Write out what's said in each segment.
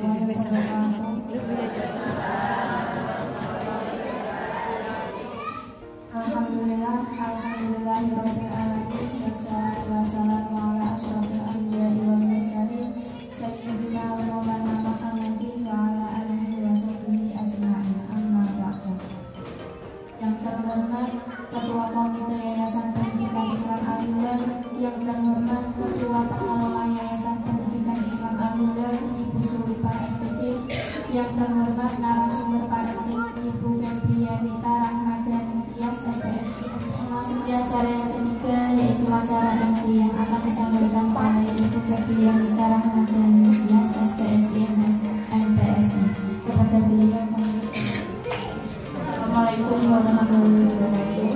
warahmatullahi wabarakatuh. Alhamdulillahirabbil alamin wassalatu wassalamu ala asyrofil anbiya'i wal mursalin sayyidina wa maulana Muhammadin wa ala alihi wa sahbihi ajma'in. Amma ba'du. Yang terhormat Ketua Komite Yayasan Pendidikan Islam Al-Hilal, yang terhormat Ketua Pengelola Yayasan Pendidikan Islam Al-Hilal Ibu Sulipa SPD, yang terhormat narasumber panelis Ibu Febrianita Rahmadani Tias SPSI. Memasuki acara yang ketiga, yaitu acara inti yang akan disampaikan oleh Ibu Febrianita Rahmadani Tias SPSI MPSI. Kepada beliau kami Assalamualaikum warahmatullahi wabarakatuh.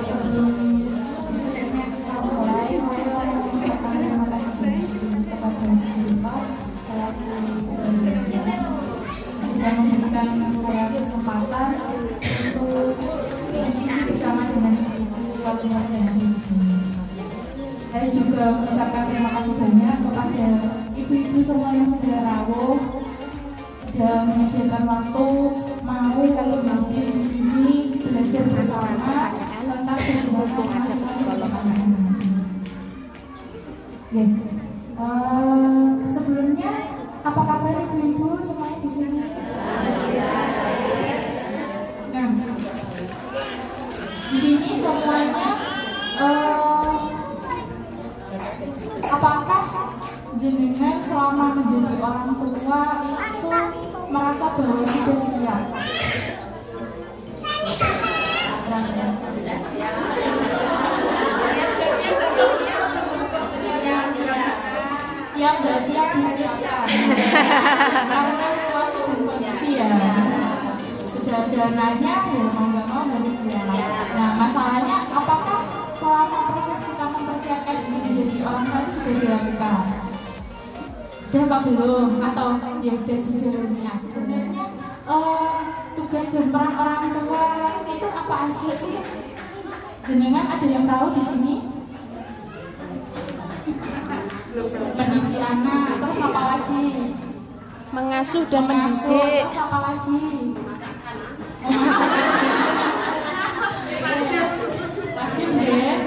Sebelum diskusinya kita mulai, saya mengucapkan terima kasih kepada Bapak selaku Indonesia sudah memberikan saya kesempatan untuk diskusi bersama dengan ibu-ibu wali yang di sini. Saya juga mengucapkan terima kasih banyak kepada ibu-ibu semua yang sudah rawuh, sudah menyediakan waktu mau kalau hadir di sini belajar bersama tentang bagaimana masuk sekolah anak-anak. Sebelumnya apa kabar ibu-ibu semuanya di sini? Nah, di sini semuanya apakah jenengan selama menjadi orang tua itu merasa bahwa sudah siap? Yang nggak siap disiapkan karena situasi dan kondisi ya. Sudah ada anaknya, ya mau nggak mau harus siap. Nah, masalahnya apakah selama proses kita mempersiapkan diri menjadi orang tua itu sudah dilakukan? Udah apa belum? Atau ya udah dijalani aja? Sebenarnya tugas dan peran orang tua itu apa aja sih? Jenengan ada yang tahu di sini? Mendidik anak, terus apa lagi? Mengasuh dan mendidik. Terus apa lagi? Wajib deh.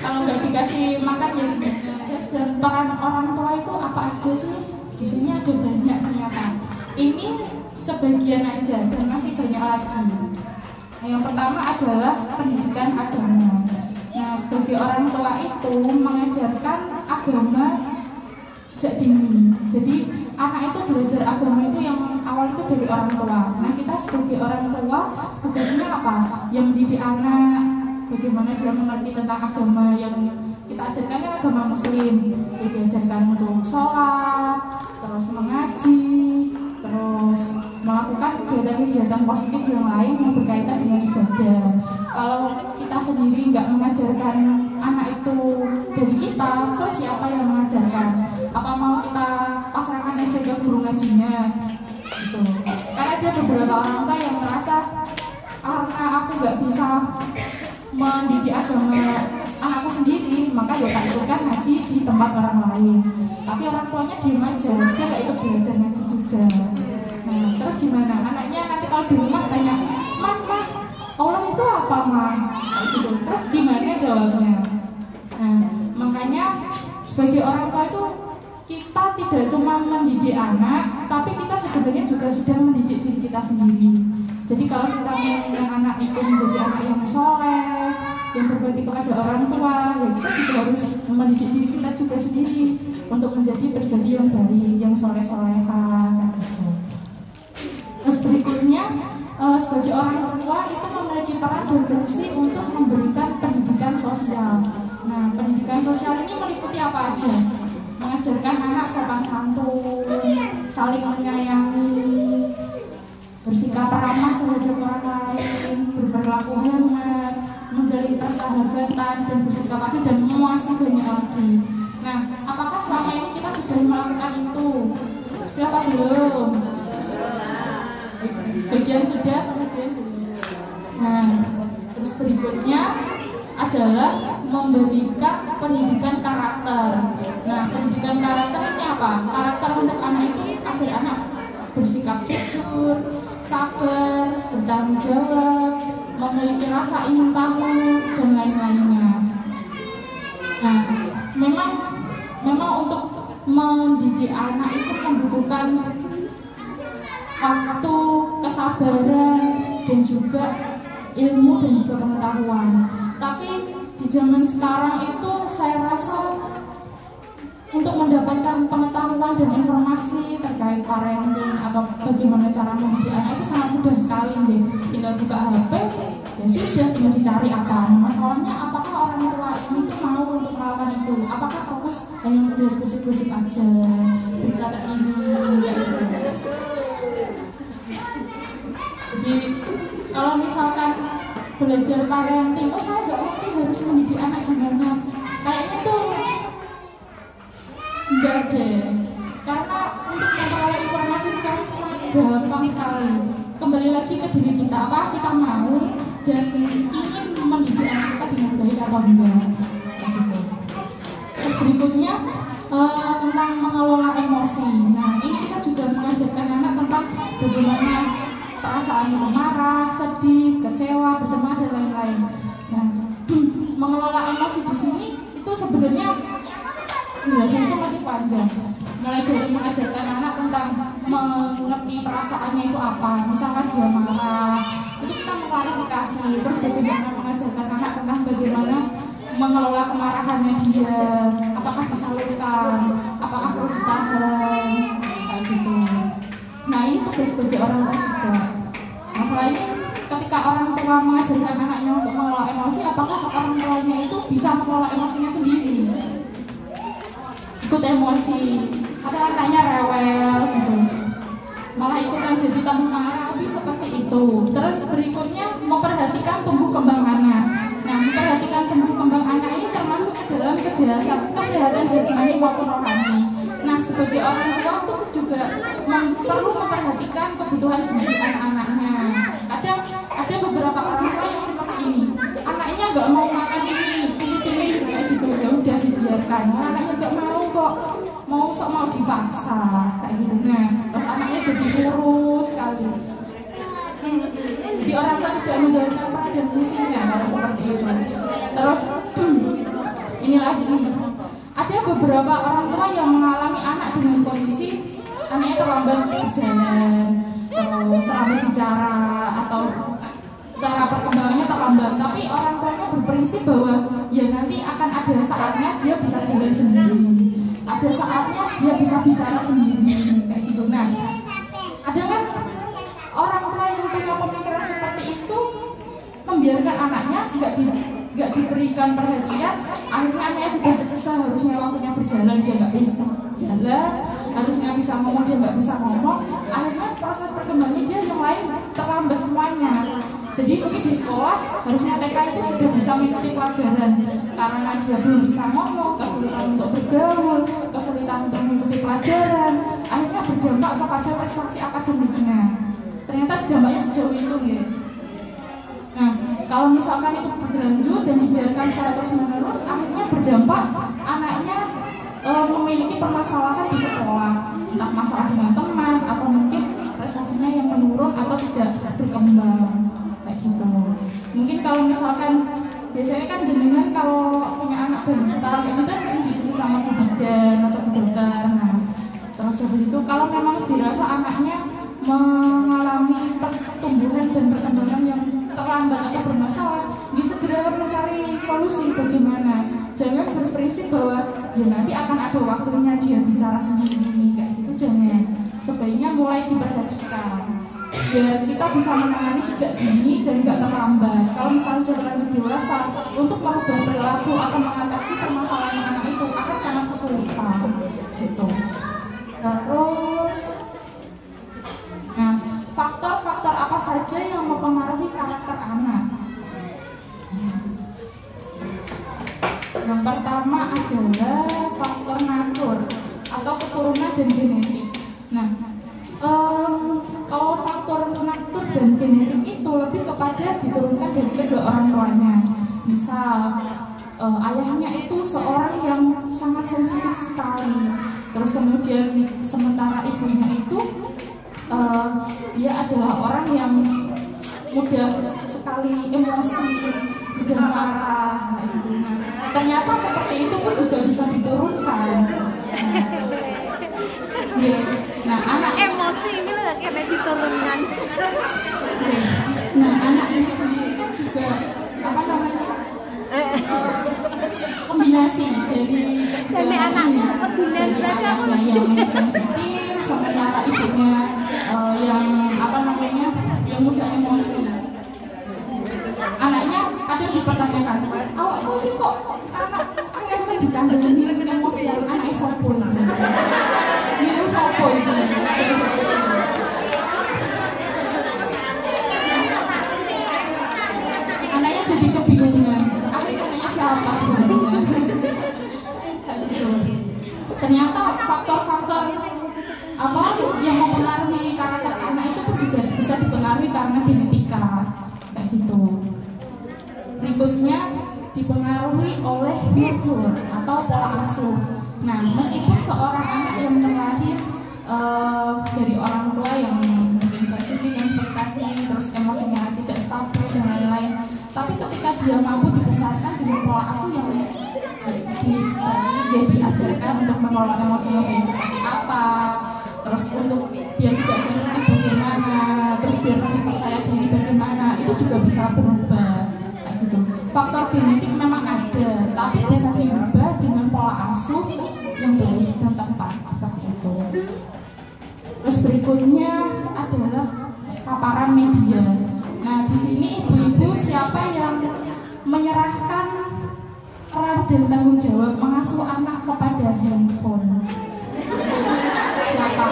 Kalau nggak dikasih makan ya gimana? Dan peran orang tua itu apa aja sih? Di sini ada banyak ternyata. Ini sebagian aja dan masih banyak lagi. Nah, yang pertama adalah pendidikan agama. Nah, sebagai orang tua itu mengajarkan agama sejak dini. Jadi anak itu belajar agama itu yang awal itu dari orang tua. Nah, kita sebagai orang tua tugasnya apa? Yang mendidik anak, bagaimana dia mengerti tentang agama yang kita ajarkan kan agama muslim. Jadi diajarkan untuk sholat, terus mengaji, terus melakukan kegiatan-kegiatan positif yang lain yang berkaitan dengan ibadah. Kalau kita sendiri nggak mengajarkan anak itu dari kita, terus siapa yang mengajarkan? Apa mau kita pasrahkan aja ke guru ngajinya? Gitu. Karena ada beberapa orang tua yang merasa karena aku nggak bisa mendidik agama anakku sendiri, maka ya tak ikutkan ngaji di tempat orang lain. Tapi orang tuanya diem aja, dia nggak ikut belajar ngaji juga. Nah, terus gimana? Anaknya nanti kalau di rumah tanya, "Mah, Allah itu apa, Mah?" Gitu. Terus gimana jawabnya? Nah, makanya sebagai orang tua itu kita tidak cuma mendidik anak, tapi kita sebenarnya juga sedang mendidik diri kita sendiri. Jadi kalau kita menginginkan anak itu menjadi anak yang soleh, yang berbakti kepada orang tua, ya kita juga harus mendidik diri kita juga sendiri untuk menjadi pribadi yang baik, yang soleh-soleha. Terus berikutnya, sebagai orang tua itu memiliki peran dan fungsi untuk memberikan pendidikan sosial. Nah, pendidikan sosial ini meliputi apa aja? Mengajarkan anak sopan santun, saling menyayangi, bersikap ramah terhadap orang lain, berperilaku hemat, menjalin persahabatan dan bersikap adil dan masih banyak lagi. Nah, apakah selama ini kita sudah melakukan itu? Sudah apa belum? Sebagian sudah, sebagian belum. Nah, terus berikutnya adalah memberikan pendidikan karakter. Nah, pendidikan karakter ini apa? Karakter untuk anak itu agar anak bersikap jujur, sabar, bertanggung jawab, memiliki rasa ingin tahu, dan lain-lainnya. Nah, memang untuk mendidik anak itu membutuhkan waktu, kesabaran, dan juga ilmu dan juga pengetahuan. Tapi di zaman sekarang itu saya rasa untuk mendapatkan pengetahuan dan informasi terkait parenting atau bagaimana cara mendidik anak itu sangat mudah sekali deh. Tinggal buka HP, ya sudah, tinggal dicari apa. Masalahnya apakah orang tua ini tuh mau untuk melakukan itu? Apakah fokus hanya untuk gosip-gosip aja, berita terkini kayak gitu. Jadi kalau misalkan belajar parenting, oh saya nggak ngerti harus mendidik anak gimana, kayaknya tuh enggak deh. Karena untuk memperoleh informasi sekarang sangat gampang sekali. Kembali lagi ke diri kita, apa kita mau dan ingin mendidik anak kita dengan baik atau enggak. Gitu. Berikutnya tentang mengelola emosi. Nah, ini kita juga mengajarkan anak tentang bagaimana perasaan marah, sedih, kecewa, bersemangat dan lain-lain. Nah, mengelola emosi di sini itu sebenarnya penjelasan itu masih panjang. Mulai dari mengajarkan anak tentang mengerti perasaannya itu apa. Misalkan dia marah, itu kita mengklarifikasi. Terus bagaimana mengajarkan anak tentang bagaimana mengelola kemarahannya dia. Apakah disalurkan, apakah perlu ditahan, kayak gitu. Nah, ini tugas bagi orang tua juga. Masalahnya ketika orang tua mengajarkan anaknya untuk mengelola emosi, apakah orang tuanya itu bisa mengelola emosinya sendiri? Ikut emosi, ada anaknya rewel gitu, malah ikutan jadi tambah marah, seperti itu. Terus berikutnya memperhatikan tumbuh kembang anak. Nah, memperhatikan tumbuh kembang anak ini termasuk ke dalam kesehatan jasmani maupun rohani. Nah, sebagai orang tua tuh juga perlu memperhatikan kebutuhan gizi anak-anaknya. Ada beberapa orang tua yang seperti ini, anaknya nggak mau makan ini, pilih-pilih kayak gitu, ya udah dibiarkan. Anaknya nggak mau kok, mau dipaksa kayak gitu. Nah, terus anaknya jadi kurus sekali. Jadi orang tua tidak menjalankan peran dan fungsinya kalau seperti itu. Terus ini lagi, ada beberapa orang tua yang mengalami anak dengan kondisi anaknya terlambat berjalan, terus terlambat bicara, atau cara perkembangannya terlambat. Tapi orang tuanya berprinsip bahwa ya nanti akan ada saatnya dia bisa jalan sendiri, ada saatnya dia bisa bicara sendiri kayak gitu. Nah, ada kan orang tua yang punya pemikiran seperti itu membiarkan anaknya nggak diberikan perhatian. Akhirnya anaknya sudah seharusnya waktunya berjalan dia nggak bisa jalan, harusnya bisa ngomong dia nggak bisa ngomong. Akhirnya proses perkembangannya dia yang lain terlambat semuanya. Jadi mungkin di sekolah harusnya TK itu sudah bisa mengikuti pelajaran, karena dia belum bisa ngomong, kesulitan untuk bergaul, kesulitan untuk mengikuti pelajaran, akhirnya berdampak kepada prestasi akademiknya. Ternyata dampaknya sejauh itu ya. Nah, kalau misalkan itu berlanjut dan dibiarkan secara terus-menerus, akhirnya berdampak anaknya memiliki permasalahan di sekolah, entah masalah dengan teman atau mungkin prestasinya yang menurun atau tidak berkembang kayak gitu. Mungkin kalau misalkan biasanya kan jenengan kalau punya anak balita kayak gitu kan sering diskusi sama bu bidan atau bu dokter. Nah, terus habis itu kalau memang dirasa anaknya mengalami pertumbuhan dan perkembangan yang terlambat atau bermasalah, dia segera mencari solusi bagaimana. Jangan berprinsip bahwa ya nanti akan ada waktunya dia bicara sendiri kayak gitu, jangan. Sebaiknya mulai diperhatikan biar kita bisa menangani sejak dini dan nggak terlambat. Kalau misalnya sudah terlanjur dewasa, untuk merubah perilaku atau mengatasi permasalahan anak itu akan sangat kesulitan gitu. Terus nah, faktor-faktor apa saja yang mempengaruhi karakter anak? Yang pertama adalah faktor natur atau keturunan dan genetik. Nah, kalau faktor natur dan genetik itu lebih kepada diturunkan dari kedua orang tuanya. Misal ayahnya itu seorang yang sangat sensitif sekali. Terus kemudian sementara ibunya itu dia adalah orang yang mudah sekali emosi, mudah marah. Nah, ternyata seperti itu pun juga bisa diturunkan. Nah, anak emosi ini lah kena diturunkan. Nah, anak ini sendiri kan juga apa namanya? Kombinasi dari kedua anaknya, dari anaknya yang sensitif, sementara ibunya yang apa namanya, yang mudah emosi. Anaknya ada dipertanyakan, awakmu ini kok anaknya dikandani emosi, anaknya sopo ini, niru sopo itu. Anaknya jadi kebingungan, anaknya siapa sebenarnya? Ternyata faktor-faktor apa yang mempengaruhi karakter anak itu pun juga bisa dipengaruhi karena genetika, kayak gitu. Berikutnya dipengaruhi oleh nurture atau pola asuh. Nah, meskipun seorang anak yang terlahir dari orang tua yang mungkin sensitif yang seperti tadi, terus emosinya tidak stabil dan lain-lain, tapi ketika dia mampu dibesarkan dengan pola asuh yang dia diajarkan untuk mengelola emosinya baik seperti apa, terus untuk biar tidak sensitif bagaimana, terus biar lebih percaya diri bagaimana, itu juga bisa berubah kayak gitu. Faktor genetik memang ada, tapi bisa diubah dengan pola asuh yang baik dan tepat seperti itu. Terus berikutnya adalah paparan media. Nah, di sini ibu-ibu siapa yang menyerahkan peran dan tanggung jawab mengasuh anak kepada handphone? Siapa?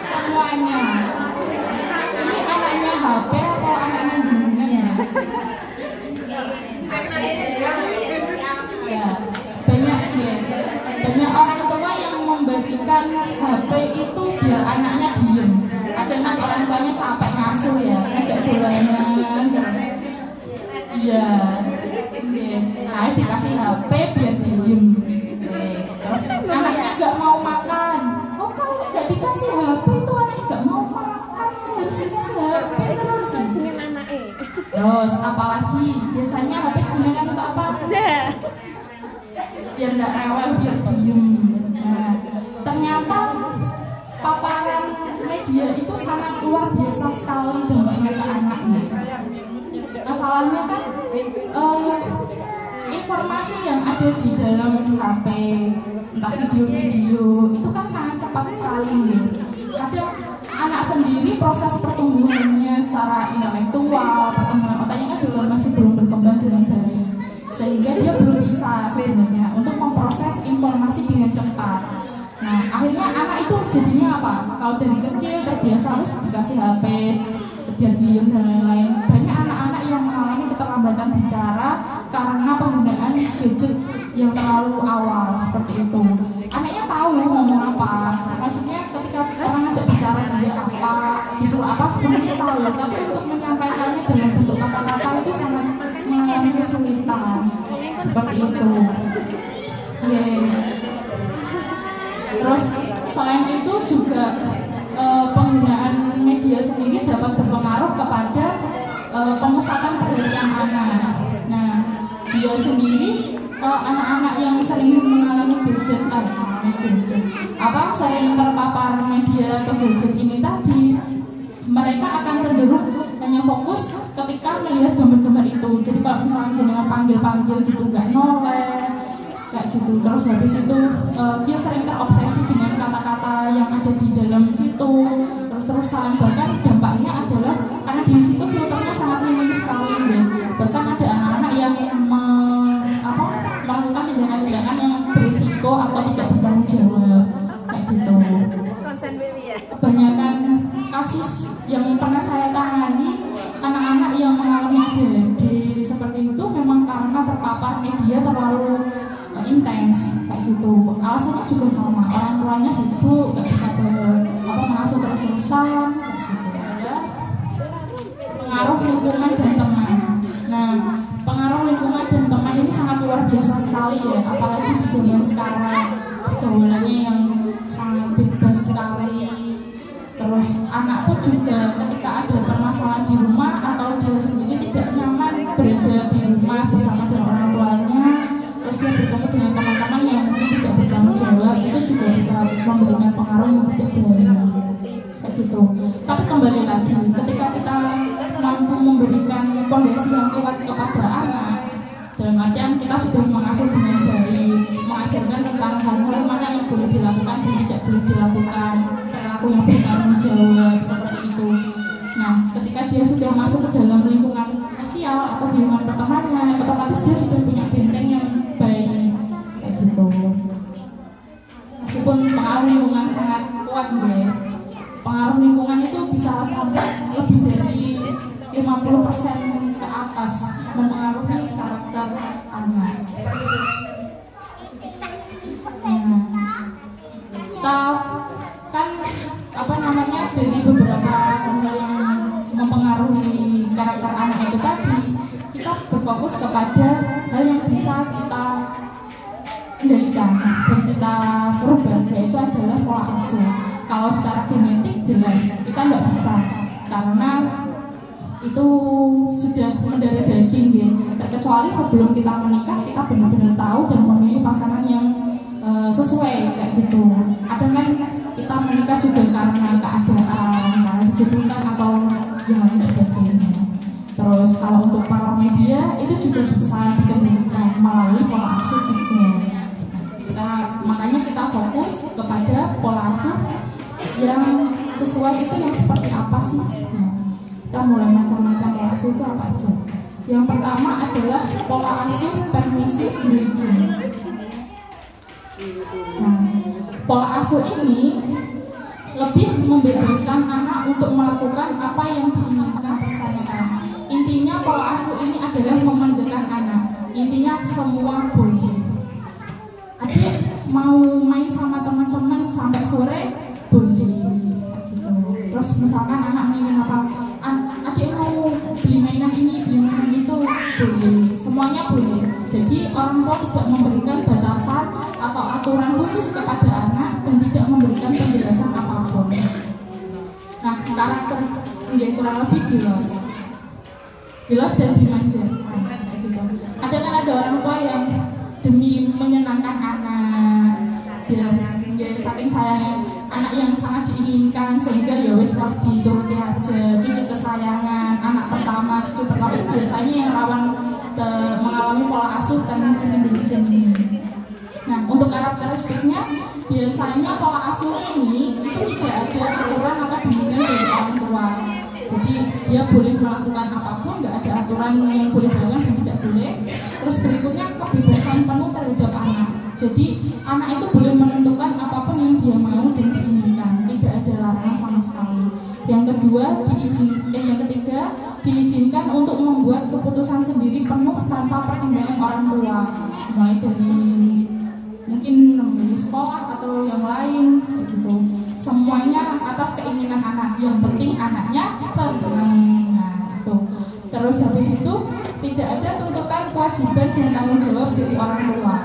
Semuanya. Ini anaknya HP atau anaknya jenengan ya? Ya, banyak ya. Banyak orang tua yang memberikan HP itu biar anaknya diem. Ada kan orang tuanya capek ngasuh ya, ngajak dolanan. Iya. Nah, dikasih HP biar diem. Terus anaknya nggak mau makan. Oh, kalau nggak dikasih HP itu anaknya nggak mau makan, harus dikasih HP terus. Terus apalagi biasanya HP digunakan untuk apa? Biar nggak rewel, biar diem. Nah, ternyata paparan media itu sangat luar biasa sekali dampaknya ke anaknya. Masalahnya kan informasi yang ada di dalam HP, entah video-video, itu kan sangat cepat sekali nih. Kadang anak sendiri proses pertumbuhannya secara intelektual, perkembangan otaknya kan juga masih belum berkembang dengan baik, sehingga dia belum bisa sebenarnya untuk memproses informasi dengan cepat. Nah, akhirnya anak itu jadinya apa? Kalau dari kecil terbiasa harus dikasih HP, biar diem dan lain-lain. Banyak anak-anak yang mengalami keterlambatan bicara karena penggunaan gadget yang terlalu awal seperti itu. Anaknya tahu ngomong apa, maksudnya ketika orang ngajak bicara dia apa, disuruh apa sebenarnya tahu, tapi untuk menyampaikannya dalam bentuk kata-kata itu sangat mengalami kesulitan seperti itu. Terus selain itu juga penggunaan media sendiri dapat berpengaruh kepada pemusatan perhatian anak. Nah, dia sendiri anak-anak yang sering mengalami gadget, sering terpapar media atau gadget ini tadi, mereka akan cenderung hanya fokus ketika melihat gambar-gambar itu. Jadi kalau misalnya dengan panggil-panggil gitu nggak noleh kayak gitu, terus habis itu dia sering terobsesi dengan kata-kata yang ada di dalam situ, terus-terusan. Bahkan dampaknya adalah karena di situ filternya sangat minim sekali ya. Bahkan ada anak-anak yang melakukan tindakan-tindakan yang berisiko atau tidak bertanggung jawab kayak gitu. Kebanyakan kasus yang pernah saya tangani, anak-anak yang mengalami ADHD seperti itu memang karena terpapar media terlalu intens kayak gitu. Alasannya juga sama, orang tuanya sibuk, nggak bisa mengasuh terus-terusan kayak gitu. Pengaruh lingkungan dan teman. Nah, pengaruh lingkungan dan sekali ya, apalagi di zaman sekarang pergaulannya yang sangat bebas sekali. Terus anak pun juga ketika ada permasalahan di rumah atau dia sendiri tidak nyaman berada di rumah bersama dengan orang tuanya, terus dia bertemu dengan teman-teman yang mungkin tidak bertanggung jawab, itu juga bisa memberikan pengaruh yang tidak baik kayak gitu. Tapi kembali lagi, ketika kita mampu memberikan fondasi yang kuat kepada anak, dalam artian kita sudah mengasuh dengan baik, mengajarkan tentang hal-hal mana yang boleh dilakukan dan tidak boleh dilakukan, perilaku yang bertanggung jawab seperti itu. Nah, ketika dia sudah masuk ke dalam lingkungan sosial atau lingkungan pertemanan, otomatis dia sudah punya benteng yang baik kayak gitu. Meskipun pengaruh lingkungan sangat kuat ya, pengaruh lingkungan itu bisa sampai lebih dari 50% ke atas mempengaruhi karakter anak. Kan dari beberapa hal yang mempengaruhi karakter anak itu tadi, kita berfokus kepada hal yang bisa kita kendalikan dan kita rubah, yaitu adalah pola asuh. Kalau secara genetik jelas kita nggak bisa, karena itu sudah mendarah daging ya. Terkecuali sebelum kita menikah kita benar-benar tahu dan memilih pasangan yang sesuai kayak gitu. Ada kan kita menikah juga karena keadaan, karena kejubutan atau yang lain sebagainya. Terus kalau untuk para media itu juga bisa dikendalikan melalui pola asuh juga. Makanya kita fokus kepada pola asuh yang sesuai itu yang seperti apa sih? Kita mulai macam-macam pola asuh itu apa aja. Yang pertama adalah pola asuh permisif indulgent. Nah, pola asuh ini lebih membebaskan anak untuk melakukan apa yang diinginkan pertama. Intinya pola asuh ini adalah memanjakan anak. Intinya semua boleh. Adik mau main sama teman-teman sampai sore boleh gitu. Terus misalkan anak ingin apa, adik mau beli mainan ini, beli mainan itu boleh. Semuanya boleh. Jadi orang tua tidak memberikan batasan atau aturan khusus kepada anak dan tidak memberikan penjelasan apapun. Nah, karakter yang kurang lebih jelas dan dimanjakan gitu. Ada orang tua yang demi menyenangkan anak, ya saking sayangnya anak yang sangat diinginkan sehingga ya wes dituruti aja. Cucu kesayangan, anak pertama, cucu pertama itu biasanya yang rawan mengalami pola asuh permisif indulgent ini. Nah, untuk karakteristiknya biasanya pola asuh ini itu tidak ada aturan atau bimbingan dari orang tua. Jadi dia boleh melakukan apapun, nggak ada aturan yang boleh dilakukan dan tidak boleh. Terus berikutnya kebebasan penuh terhadap anak. Jadi anak itu boleh menentukan apapun yang dia mau dan diinginkan, tidak ada larangan sama sekali. Yang kedua, yang ketiga, diizinkan untuk membuat keputusan sendiri penuh tanpa pertimbangan orang tua, mulai dari mungkin memilih sekolah atau yang lain, gitu. Semuanya atas keinginan anak. Yang penting anaknya senang. Nah, itu. Terus habis itu tidak ada tuntutan kewajiban dan tanggung jawab dari orang tua.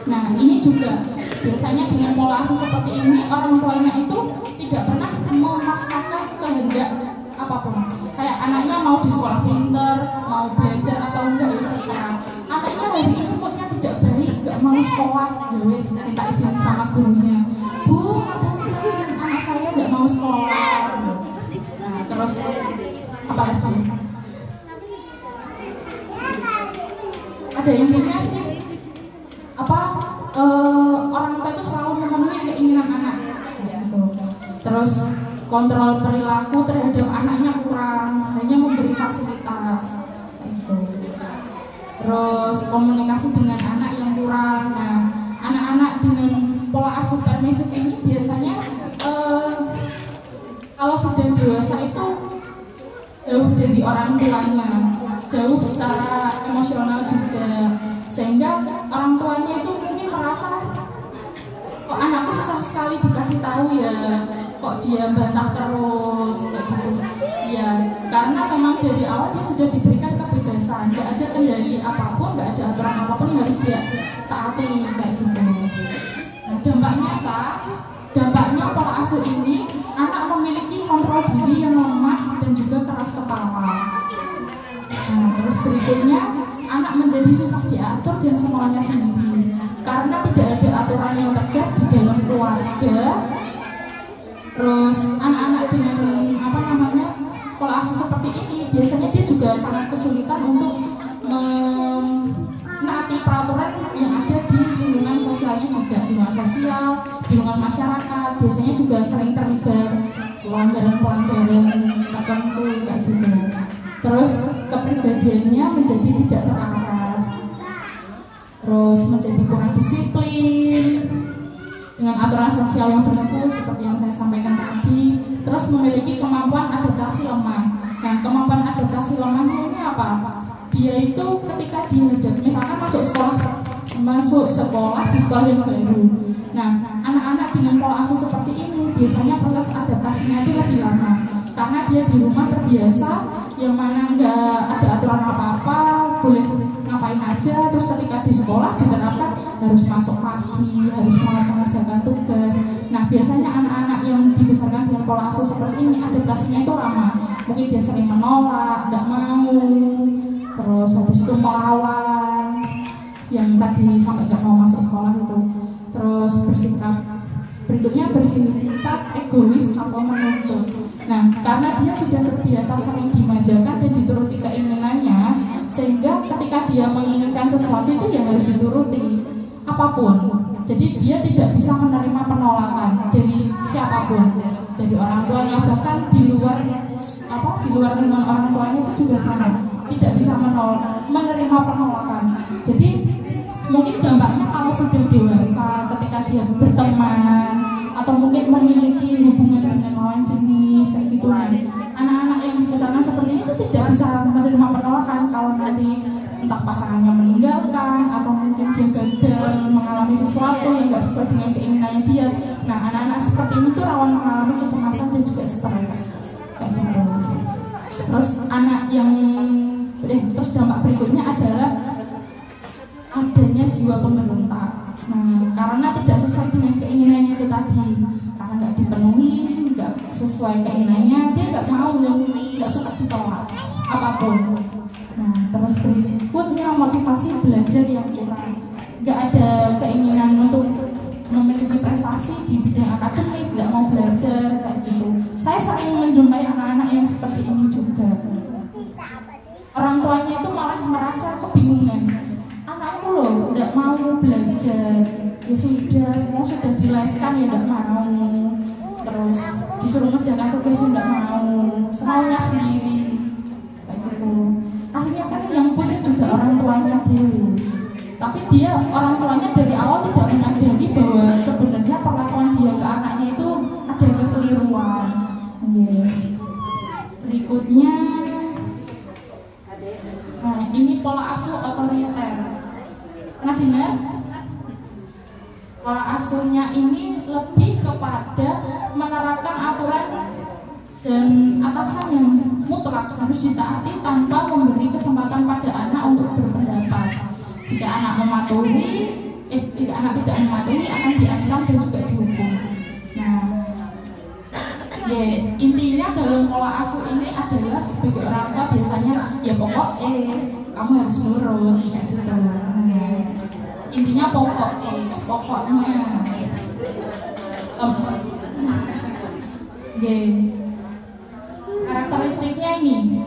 Nah, ini juga biasanya dengan pola asuh seperti ini orang tuanya itu tidak pernah memaksakan kehendak apapun. Kayak anaknya mau di sekolah pinter, mau belajar atau enggak ya terserah. Anaknya hari ini moodnya tidak baik, enggak mau sekolah, ya wes minta izin sama gurunya. Bu, anak saya enggak mau sekolah. Nah, terus apa lagi? Ada intinya sih orang tua itu selalu memenuhi keinginan anak gitu. Terus kontrol perilaku terhadap anaknya kurang, hanya memberi fasilitas gitu. Terus komunikasi dengan anak yang kurang. Nah, anak-anak dengan pola asuh permisif ini biasanya kalau sudah dewasa itu jauh dari orang tuanya, jauh secara emosional juga, sehingga orang tuanya itu mungkin merasa kok anakku susah sekali dikasih tahu ya, kok dia bantah terus kayak gitu. Ya, karena memang dari awal dia sudah diberikan kebebasan, nggak ada kendali apapun, nggak ada aturan apapun yang harus dia ditaati kayak gitu. Nah, dampaknya apa? Dampaknya pola asuh ini anak memiliki kontrol diri yang lemah dan juga keras kepala. Nah, terus berikutnya anak menjadi susah diatur dan semuanya sendiri karena tidak ada aturan yang tegas di dalam keluarga. Terus anak-anak dengan pola asuh seperti ini biasanya dia juga sangat kesulitan untuk menaati peraturan yang ada di lingkungan sosialnya juga, lingkungan sosial, lingkungan masyarakat. Biasanya juga sering terlibat pelanggaran-pelanggaran tertentu kayak gitu. Terus kepribadiannya menjadi tidak terarah, terus menjadi kurang disiplin dengan aturan sosial yang berlaku seperti yang saya sampaikan tadi. Terus memiliki kemampuan adaptasi lemah. Nah, kemampuan adaptasi lemahnya ini apa? Dia itu ketika dihadapi, misalkan masuk sekolah di sekolah yang baru. Nah, anak-anak dengan pola asuh seperti ini biasanya proses adaptasinya itu lebih lama karena dia di rumah terbiasa yang mana nggak ada aturan apa-apa, boleh ngapain aja. Terus ketika di sekolah diterapkan harus masuk pagi, harus mengerjakan tugas. Nah, biasanya anak-anak yang dibesarkan dengan pola asuh seperti ini adaptasinya itu lama. Mungkin dia sering menolak, nggak mau, terus habis itu melawan, yang tadi sampai nggak mau masuk sekolah itu. Terus berikutnya bersikap egois atau menuntut. Nah, karena dia sudah terbiasa sering dimanjakan dan dituruti keinginannya, sehingga ketika dia menginginkan sesuatu itu ya harus dituruti apapun. Jadi dia tidak bisa menerima penolakan dari siapapun, dari orang tuanya, bahkan di luar lingkungan orang tuanya itu juga sama, tidak bisa menerima penolakan. Jadi mungkin dampaknya kalau sudah dewasa, ketika dia berteman atau mungkin memiliki hubungan dengan lawan jenis kayak gitu, anak-anak yang dibesarkan seperti itu tidak bisa menerima penolakan kalau nanti entah pasangannya meninggalkan atau mungkin dia gagal mengalami sesuatu yang nggak sesuai dengan keinginannya dia. Nah, anak-anak seperti ini tuh rawan mengalami kecemasan dan juga stres kayak gitu. Terus terus dampak berikutnya adalah adanya jiwa pemberontak. Nah, karena tidak sesuai dengan keinginannya itu tadi, karena nggak dipenuhi, nggak sesuai keinginannya, dia nggak mau, nggak suka ditolak apapun. Nah, terus berikutnya motivasi belajar yang kurang, nggak ada keinginan untuk memiliki prestasi di bidang akademik, nggak mau belajar kayak gitu. Saya sering menjumpai anak-anak yang seperti ini juga. Orang tuanya itu malah merasa kebingungan. Anakku loh nggak mau belajar, ya sudah dileskan ya nggak mau, terus disuruh ngerjakan tugas nggak mau, semaunya sendiri kayak gitu. Akhirnya kan yang pusing juga orang tuanya dulu. Tapi orang tuanya dari awal tidak menyadari bahwa sebenarnya perlakuan dia ke anaknya itu ada kekeliruan. Berikutnya, nah ini pola asuh otoriter. Pernah dengar? Pola asuhnya ini lebih kepada menerapkan aturan dan atasan yang mutlak harus ditaati tanpa memberi kesempatan pada anak untuk berpendapat. Jika anak tidak mematuhi akan diancam dan juga dihukum. Nah, intinya dalam pola asuh ini adalah sebagai orang tua biasanya ya pokok kamu harus nurut kayak gitu. Intinya pokoknya. Karakteristiknya ini,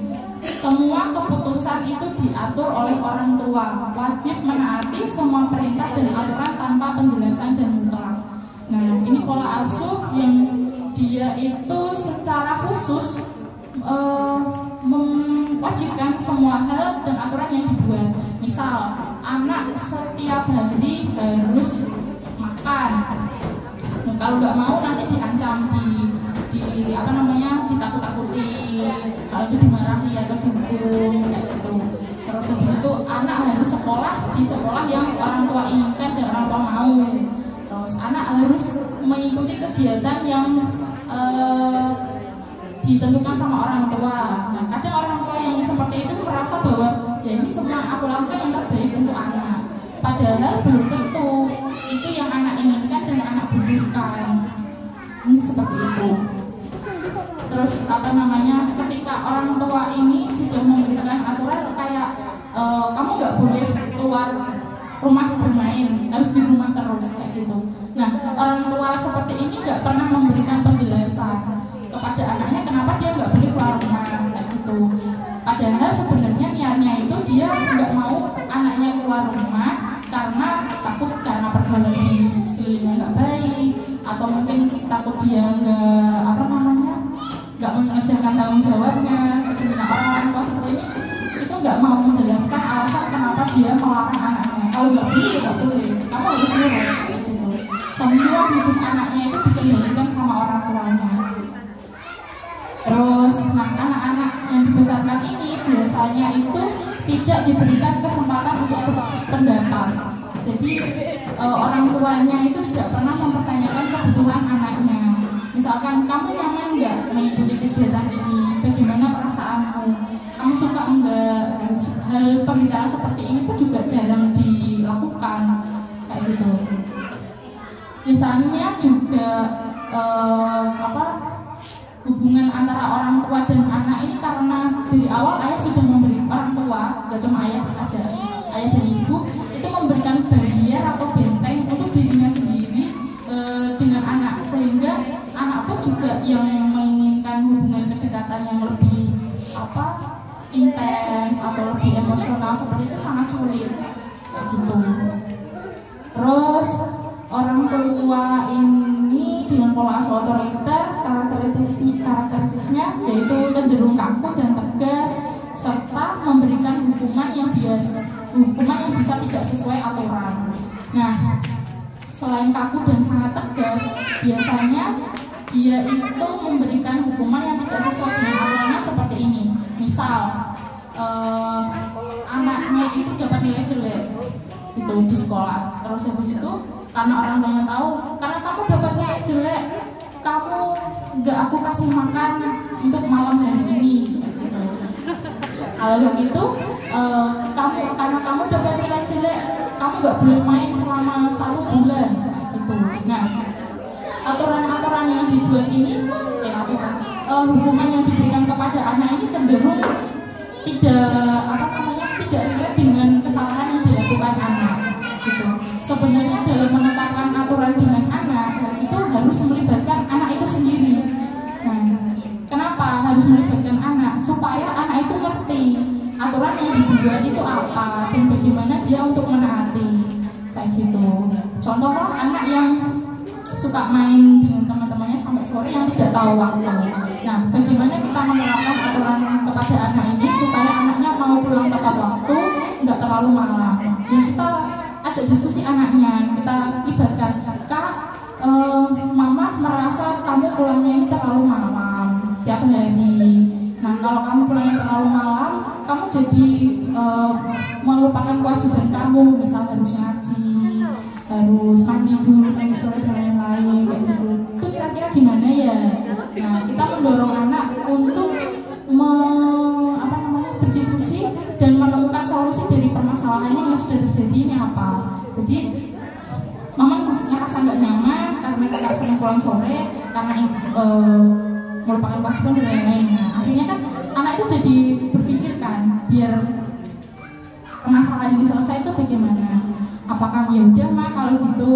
semua keputusan itu diatur oleh orang tua, wajib menaati semua perintah dan aturan tanpa penjelasan dan mutlak. Nah, ini pola asuh yang dia itu secara khusus mewajibkan semua hal dan aturan yang dibuat. Misal, anak setiap hari harus makan. Nah, kalau nggak mau nanti diancam, ditakut-takuti, kalau itu dimarahi atau dihukum kayak gitu. Terus habis itu anak harus sekolah di sekolah yang orang tua inginkan dan orang tua mau. Terus anak harus mengikuti kegiatan yang ditentukan sama orang tua. Nah, kadang orang tua yang seperti itu merasa bahwa ya ini semua aku lakukan yang terbaik untuk anak. padahal belum tentu itu yang anak inginkan dan anak butuhkan. Seperti itu. Terus ketika orang tua ini sudah memberikan aturan kayak kamu nggak boleh keluar rumah bermain, harus di rumah terus kayak gitu. Nah, orang tua seperti ini nggak pernah memberikan penjelasan kepada anaknya kenapa dia nggak boleh keluar rumah kayak gitu. Padahal sebenarnya niatnya itu dia nggak mau anaknya keluar rumah karena takut karena pergaulan di sekelilingnya nggak baik, atau mungkin takut dia nggak mengerjakan tanggung jawabnya kayak gitu. Nah, orang tua seperti ini itu nggak mau menjelaskan alasan kenapa dia melarang anaknya. Kalau nggak boleh ya nggak boleh, kamu harus nurut kayak gitu. Semua hidup anaknya itu dikendalikan sama orang tuanya. Terus, anak-anak yang dibesarkan ini biasanya itu tidak diberikan kesempatan untuk berpendapat. Jadi orang tuanya itu tidak pernah mempertanyakan kebutuhan anaknya. Misalkan kamu nyaman nggak mengikuti kegiatan ini? Bagaimana perasaanmu? Kamu suka enggak? Hal pembicaraan seperti ini pun juga jarang dilakukan kayak gitu. Misalnya juga hubungan antara orang tua dan anak ini karena dari awal ayah sudah memberi, orang tua, gak cuma ayah aja, ayah dan ibu itu memberikan barrier atau benteng untuk dirinya sendiri dengan anak, sehingga anak pun juga yang menginginkan hubungan kedekatan yang lebih intens atau lebih emosional seperti itu sangat sulit kayak gitu. Terus orang tua ini dengan pola asuh otoriter, karakteristiknya yaitu cenderung kaku dan tegas, serta memberikan hukuman yang bisa tidak sesuai aturan. Nah, selain kaku dan sangat tegas, biasanya dia itu memberikan hukuman yang tidak sesuai dengan aturannya seperti ini. Misal, anaknya itu dapat nilai jelek gitu di sekolah, terus habis itu karena orang tuanya tahu, karena kamu dapat nilai jelek, kamu nggak aku kasih makan untuk malam hari ini gitu. Kalau kayak gitu, karena kamu dapat nilai jelek, kamu nggak boleh main selama 1 bulan gitu. Nah, aturan-aturan yang dibuat ini, hukuman yang diberikan kepada anak ini cenderung tidak relate dengan kesalahan yang dilakukan anak gitu. Sebenarnya dalam menetapkan aturan dengan anak itu harus melibatkan anak itu sendiri. Nah, kenapa harus melibatkan anak? Supaya anak itu ngerti aturan yang dibuat itu apa dan bagaimana dia untuk menaati kayak gitu. Contohnya anak yang suka main dengan teman-temannya sampai sore yang tidak tahu waktu. Nah, bagaimana kita menerapkan aturan kepada anak ini supaya anaknya mau pulang tepat waktu, nggak terlalu malam. Ya, kita ajak diskusi anaknya, kita libatkan, Kak, Mama merasa kamu pulangnya ini terlalu malam tiap hari. Nah, kalau kamu pulangnya terlalu malam, kamu jadi melupakan kewajiban kamu, misal harus ngaji, harus mandi dulu, mandi sore dan lain-lain kayak gitu. Itu kira-kira gimana ya? Nah, kita mendorong anak untuk berdiskusi dan menemukan solusi dari permasalahannya yang sudah terjadi ini apa. Jadi Mama ngerasa nggak nyaman karena kita sering pulang sore karena melupakan kewajiban dan lain-lain. Nah, akhirnya kan anak itu jadi berpikir kan, biar permasalahan ini selesai itu bagaimana? Apakah ya udah Ma, kalau gitu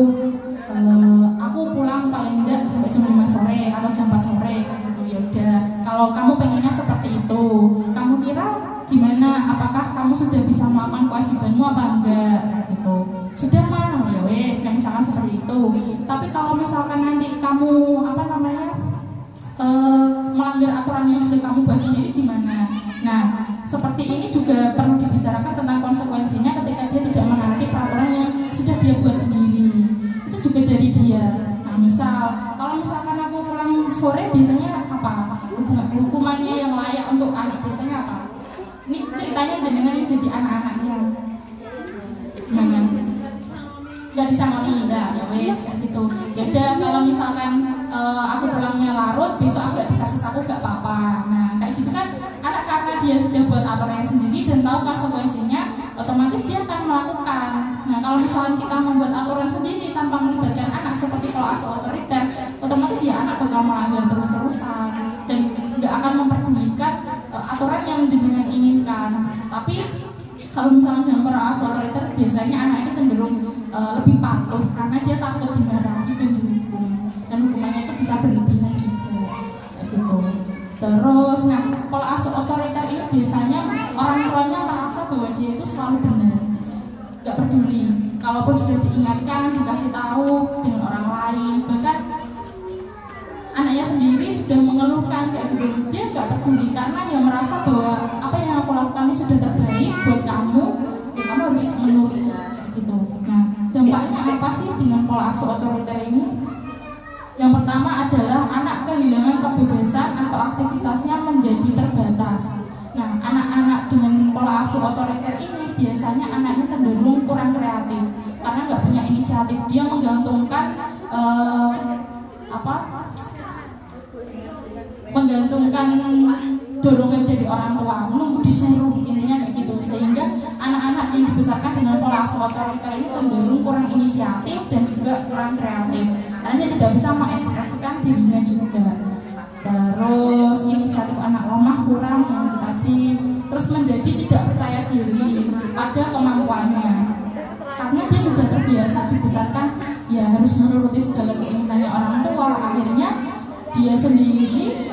aku pulang paling enggak sampai jam 5 sore atau jam 4 sore gitu. Ya udah, kalau kamu pengennya seperti itu, kamu kira gimana? Apakah kamu sudah bisa melakukan kewajibanmu apa enggak gitu? Sudah Ma, ya wes, kan misalkan seperti itu. Tapi kalau misalkan nanti kamu melanggar aturan yang sudah kamu buat sendiri gimana? Nah, seperti ini juga perlu dibicarakan tentang konsekuensinya ketika dia tidak menaati peraturan yang sudah dia buat sendiri. Itu juga dari dia. Nah, kalau misalkan aku pulang sore, biasanya apa? Hukumannya yang layak untuk anak biasanya apa? Ini ceritanya dengan yang jadi anak-anaknya. Gimana? Gak disangoni, ya wes kayak gitu. Ya udah, kalau misalkan aku pulangnya larut, besok aku gak dikasih sapu gak apa-apa. Nah, kayak gitu kan anak, karena dia sudah buat aturannya sendiri dan tahu konsekuensinya, otomatis dia akan melakukan. Nah, kalau kalau misalnya kita membuat aturan sendiri tanpa melibatkan anak seperti pola asuh otoriter, otomatis ya anak bakal melanggar terus-terusan dan nggak akan memperdulikan aturan yang jenengan inginkan. Tapi kalau misalnya dengan pola asuh otoriter, biasanya anak itu cenderung lebih patuh karena dia takut dimarahi dan dihukum, dan hukumannya itu bisa berlebihan juga, kayak gitu. Terus, nah pola asuh otoriter ini biasanya orang tuanya merasa bahwa dia itu selalu benar, nggak peduli. Kalaupun sudah diingatkan, dikasih tahu dengan orang lain, bahkan anaknya sendiri sudah mengeluhkan kayak gitu, dia nggak peduli karena dia merasa bahwa apa yang aku lakukan ini sudah terbaik buat kamu, ya kamu harus menurut kayak gitu. Nah, dampaknya apa sih dengan pola asuh otoriter ini? Yang pertama adalah anak kehilangan kebebasan atau aktivitasnya menjadi terbatas. Nah, anak-anak dengan pola asuh otoriter ini biasanya anaknya cenderung kurang kreatif karena nggak punya inisiatif. Dia menggantungkan menggantungkan dorongan dari orang tua, menunggu disuruh, intinya kayak gitu. Sehingga anak-anak yang dibesarkan dengan pola asuh otoriter ini cenderung kurang inisiatif dan juga kurang kreatif karena dia tidak bisa mengekspresikan dirinya juga. Terus inisiatif anak lemah kurang yang tadi, terus menjadi tidak percaya diri pada kemampuannya karena dia sudah terbiasa dibesarkan ya harus menuruti segala keinginannya orang tua. Akhirnya dia sendiri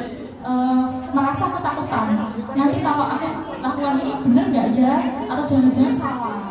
merasa ketakutan, nanti kalau aku lakukan ini benar nggak ya, atau jangan-jangan salah.